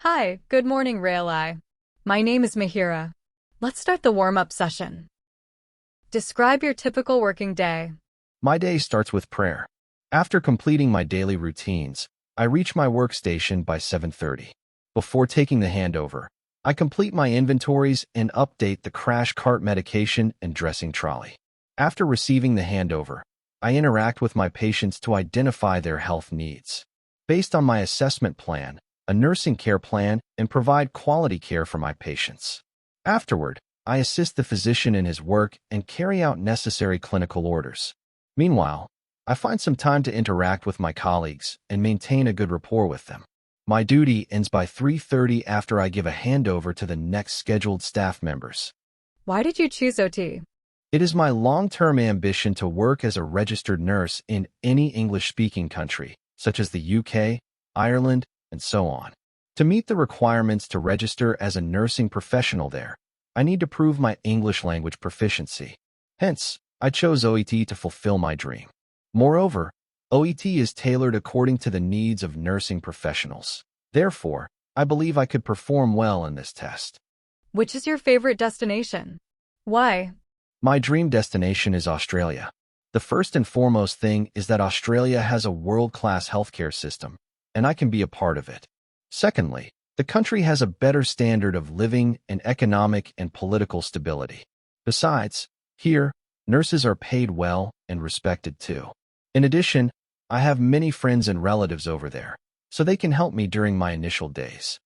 Hi, good morning, Raileye. My name is Mihiraa. Let's start the warm-up session. Describe your typical working day. My day starts with prayer. After completing my daily routines, I reach my workstation by 7:30. Before taking the handover, I complete my inventories and update the crash cart medication and dressing trolley. After receiving the handover, I interact with my patients to identify their health needs. Based on my assessment plan, a nursing care plan, and provide quality care for my patients. Afterward, I assist the physician in his work and carry out necessary clinical orders. Meanwhile, I find some time to interact with my colleagues and maintain a good rapport with them. My duty ends by 3:30 after I give a handover to the next scheduled staff members. Why did you choose OT? It is my long-term ambition to work as a registered nurse in any English-speaking country, such as the UK, Ireland, and so on. To meet the requirements to register as a nursing professional there, I need to prove my English language proficiency. Hence, I chose OET to fulfill my dream. Moreover, OET is tailored according to the needs of nursing professionals. Therefore, I believe I could perform well in this test. Which is your favorite destination? Why? My dream destination is Australia. The first and foremost thing is that Australia has a world-class healthcare system, and I can be a part of it. Secondly, the country has a better standard of living and economic and political stability. Besides, here, nurses are paid well and respected too. In addition, I have many friends and relatives over there, so they can help me during my initial days.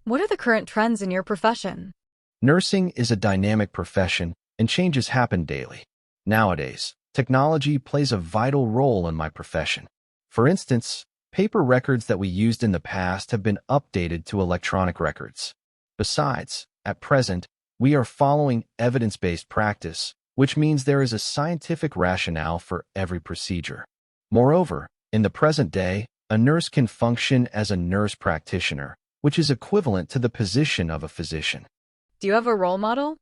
What are the current trends in your profession? Nursing is a dynamic profession, and changes happen daily. Nowadays, technology plays a vital role in my profession. For instance, paper records that we used in the past have been updated to electronic records. Besides, at present, we are following evidence-based practice, which means there is a scientific rationale for every procedure. Moreover, in the present day, a nurse can function as a nurse practitioner, which is equivalent to the position of a physician. Do you have a role model?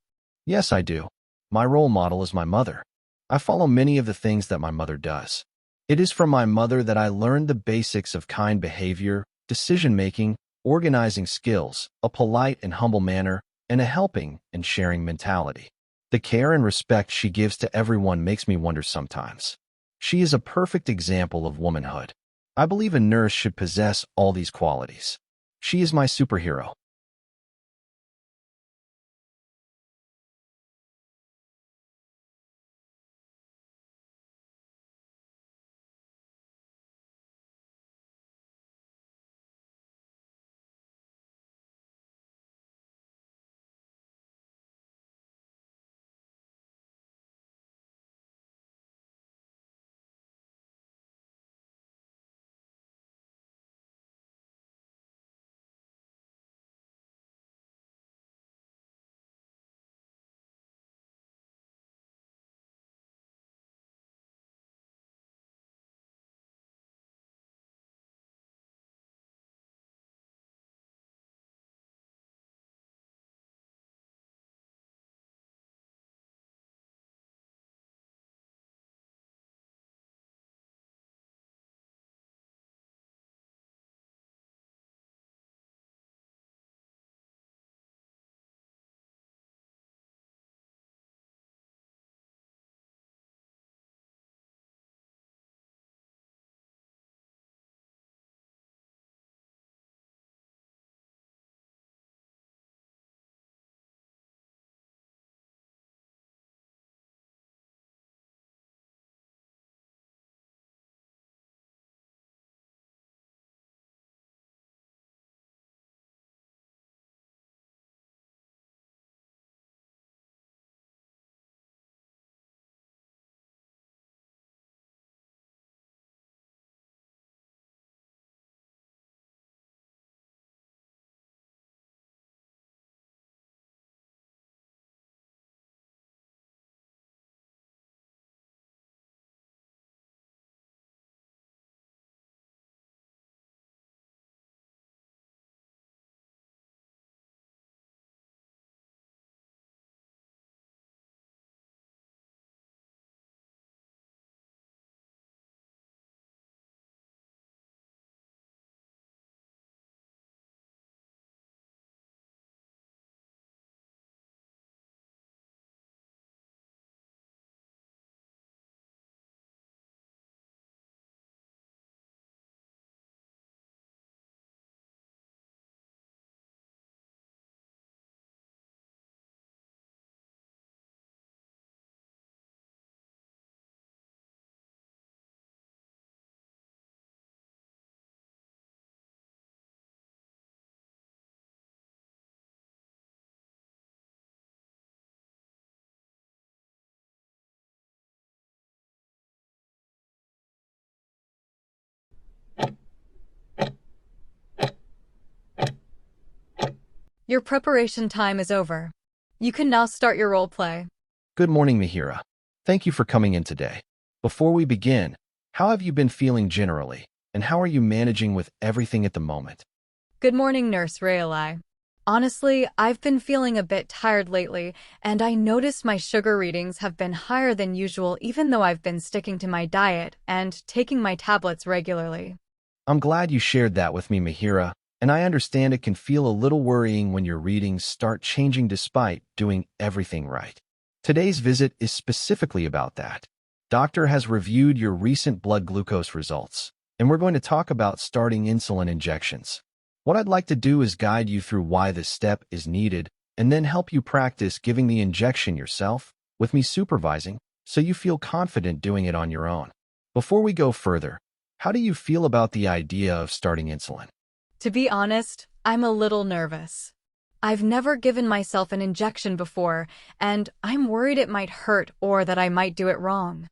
Yes, I do. My role model is my mother. I follow many of the things that my mother does. It is from my mother that I learned the basics of kind behavior, decision-making, organizing skills, a polite and humble manner, and a helping and sharing mentality. The care and respect she gives to everyone makes me wonder sometimes. She is a perfect example of womanhood. I believe a nurse should possess all these qualities. She is my superhero. Your preparation time is over. You can now start your role play. Good morning, Mihiraa. Thank you for coming in today. Before we begin, how have you been feeling generally, and how are you managing with everything at the moment? Good morning, Nurse Rayali. Honestly, I've been feeling a bit tired lately, and I noticed my sugar readings have been higher than usual even though I've been sticking to my diet and taking my tablets regularly. I'm glad you shared that with me, Mihiraa, and I understand it can feel a little worrying when your readings start changing despite doing everything right. Today's visit is specifically about that. Doctor has reviewed your recent blood glucose results, and we're going to talk about starting insulin injections. What I'd like to do is guide you through why this step is needed and then help you practice giving the injection yourself, with me supervising, so you feel confident doing it on your own. Before we go further, how do you feel about the idea of starting insulin? To be honest, I'm a little nervous. I've never given myself an injection before, and I'm worried it might hurt or that I might do it wrong.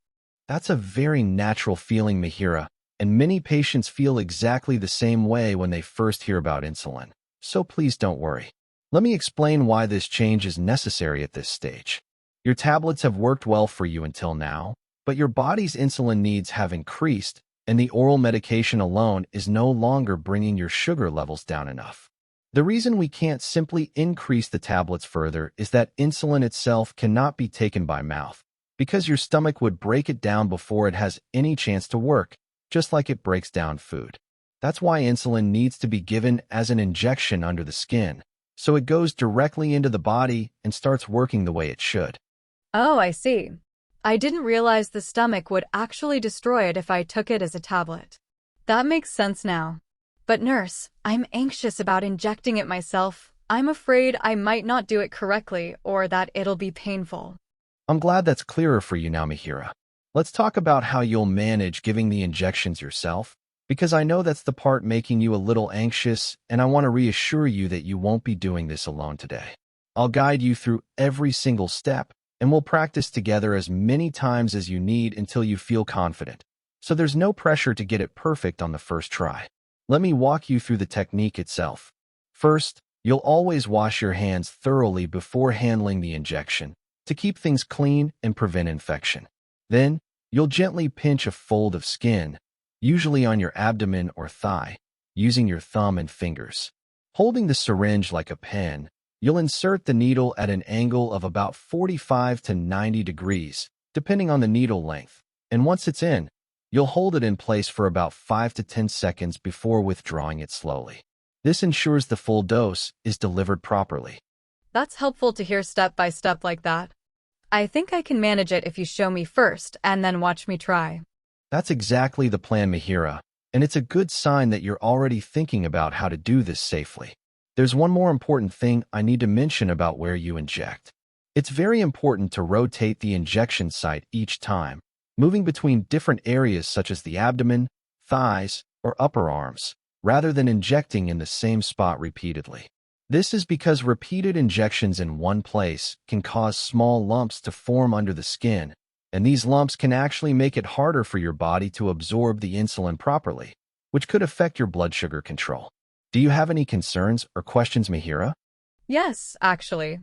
That's a very natural feeling, Mihiraa, and many patients feel exactly the same way when they first hear about insulin. So please don't worry. Let me explain why this change is necessary at this stage. Your tablets have worked well for you until now, but your body's insulin needs have increased, and the oral medication alone is no longer bringing your sugar levels down enough. The reason we can't simply increase the tablets further is that insulin itself cannot be taken by mouth, because your stomach would break it down before it has any chance to work, just like it breaks down food. That's why insulin needs to be given as an injection under the skin, so it goes directly into the body and starts working the way it should. Oh, I see. I didn't realize the stomach would actually destroy it if I took it as a tablet. That makes sense now. But nurse, I'm anxious about injecting it myself. I'm afraid I might not do it correctly or that it'll be painful. I'm glad that's clearer for you now, Mihiraa. Let's talk about how you'll manage giving the injections yourself, because I know that's the part making you a little anxious, and I want to reassure you that you won't be doing this alone today. I'll guide you through every single step, and we'll practice together as many times as you need until you feel confident. So there's no pressure to get it perfect on the first try. Let me walk you through the technique itself. First, you'll always wash your hands thoroughly before handling the injection to keep things clean and prevent infection. Then, you'll gently pinch a fold of skin, usually on your abdomen or thigh, using your thumb and fingers. Holding the syringe like a pen, you'll insert the needle at an angle of about 45 to 90 degrees, depending on the needle length, and once it's in, you'll hold it in place for about 5 to 10 seconds before withdrawing it slowly. This ensures the full dose is delivered properly. That's helpful to hear step by step like that. I think I can manage it if you show me first and then watch me try. That's exactly the plan, Mihiraa, and it's a good sign that you're already thinking about how to do this safely. There's one more important thing I need to mention about where you inject. It's very important to rotate the injection site each time, moving between different areas such as the abdomen, thighs, or upper arms, rather than injecting in the same spot repeatedly. This is because repeated injections in one place can cause small lumps to form under the skin, and these lumps can actually make it harder for your body to absorb the insulin properly, which could affect your blood sugar control. Do you have any concerns or questions, Mihiraa? Yes, actually.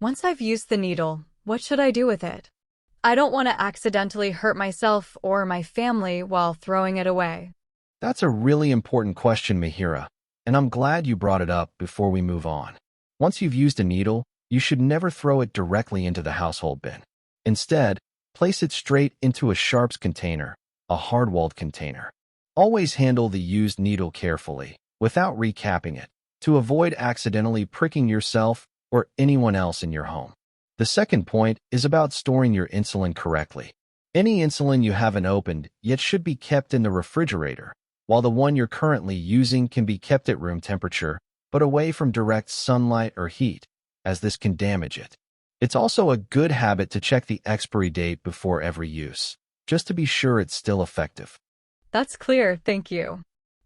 Once I've used the needle, what should I do with it? I don't want to accidentally hurt myself or my family while throwing it away. That's a really important question, Mihiraa, and I'm glad you brought it up before we move on. Once you've used a needle, you should never throw it directly into the household bin. Instead, place it straight into a sharps container, a hard-walled container. Always handle the used needle carefully, without recapping it, to avoid accidentally pricking yourself or anyone else in your home. The second point is about storing your insulin correctly. Any insulin you haven't opened yet should be kept in the refrigerator, while the one you're currently using can be kept at room temperature, but away from direct sunlight or heat, as this can damage it. It's also a good habit to check the expiry date before every use, just to be sure it's still effective. That's clear, thank you.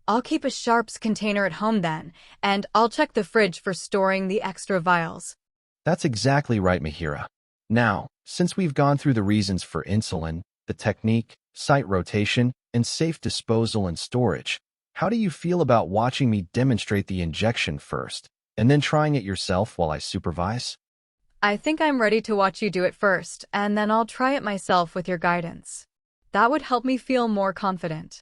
I'll keep a sharps container at home then, and I'll check the fridge for storing the extra vials. That's exactly right, Mihiraa. Now, since we've gone through the reasons for insulin, the technique, site rotation, and safe disposal and storage, how do you feel about watching me demonstrate the injection first, and then trying it yourself while I supervise? I think I'm ready to watch you do it first, and then I'll try it myself with your guidance. That would help me feel more confident.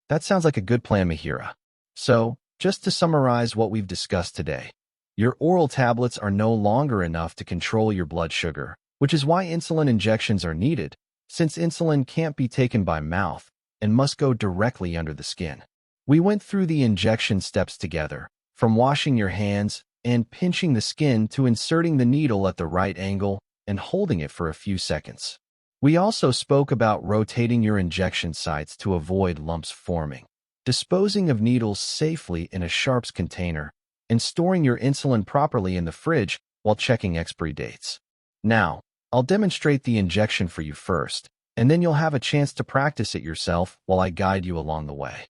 That sounds like a good plan, Mihiraa. So, just to summarize what we've discussed today, your oral tablets are no longer enough to control your blood sugar, which is why insulin injections are needed, since insulin can't be taken by mouth and must go directly under the skin. We went through the injection steps together, from washing your hands and pinching the skin to inserting the needle at the right angle and holding it for a few seconds. We also spoke about rotating your injection sites to avoid lumps forming, disposing of needles safely in a sharps container, and storing your insulin properly in the fridge while checking expiry dates. Now, I'll demonstrate the injection for you first, and then you'll have a chance to practice it yourself while I guide you along the way.